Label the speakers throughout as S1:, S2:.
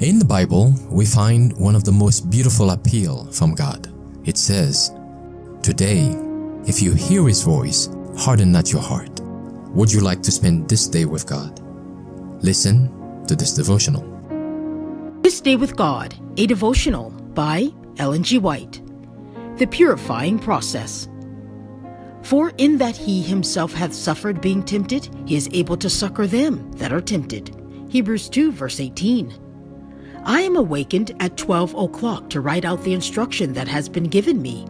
S1: In the Bible, we find one of the most beautiful appeal from God. It says, "Today, if you hear His voice, harden not your heart." Would you like to spend this day with God? Listen to this devotional.
S2: This Day with God, a devotional by Ellen G. White. The Purifying Process. For in that He Himself hath suffered being tempted, He is able to succor them that are tempted. Hebrews 2 verse 18. I am awakened at 12 o'clock to write out the instruction that has been given me.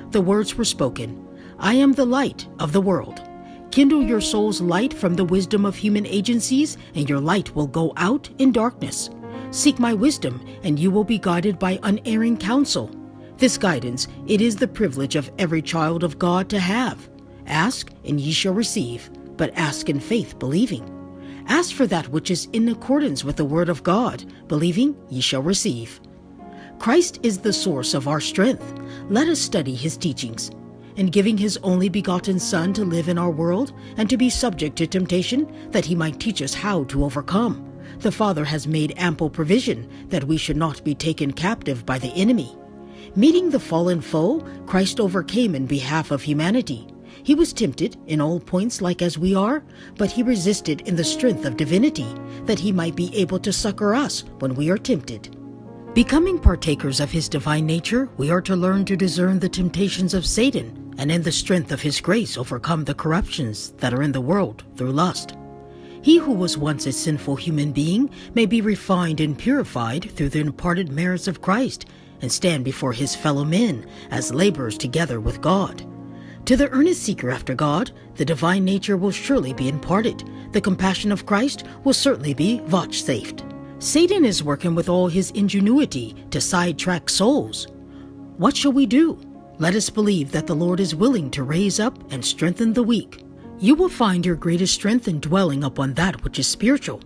S2: The words were spoken, I am the light of the world. Kindle your soul's light from the wisdom of human agencies, and your light will go out in darkness. Seek my wisdom, and you will be guided by unerring counsel. This guidance, it is the privilege of every child of God to have. Ask, and ye shall receive, but ask in faith, believing. Ask for that which is in accordance with the word of God, believing ye shall receive. Christ is the source of our strength. Let us study His teachings. In giving His only begotten Son to live in our world and to be subject to temptation, that He might teach us how to overcome, the Father has made ample provision that we should not be taken captive by the enemy. Meeting the fallen foe, Christ overcame in behalf of humanity. He was tempted in all points like as we are, but He resisted in the strength of divinity, that He might be able to succor us when we are tempted. Becoming partakers of His divine nature, we are to learn to discern the temptations of Satan, and in the strength of His grace overcome the corruptions that are in the world through lust. He who was once a sinful human being may be refined and purified through the imparted merits of Christ, and stand before His fellow men as laborers together with God. To the earnest seeker after God, the divine nature will surely be imparted. The compassion of Christ will certainly be vouchsafed. Satan is working with all his ingenuity to sidetrack souls. What shall we do? Let us believe that the Lord is willing to raise up and strengthen the weak. You will find your greatest strength in dwelling upon that which is spiritual.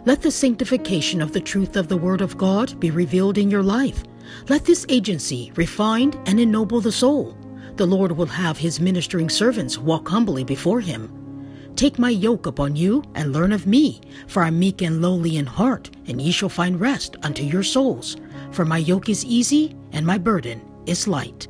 S2: Let the sanctification of the truth of the Word of God be revealed in your life. Let this agency refine and ennoble the soul. The Lord will have His ministering servants walk humbly before Him. Take my yoke upon you and learn of me, for I am meek and lowly in heart, and ye shall find rest unto your souls. For my yoke is easy and my burden is light.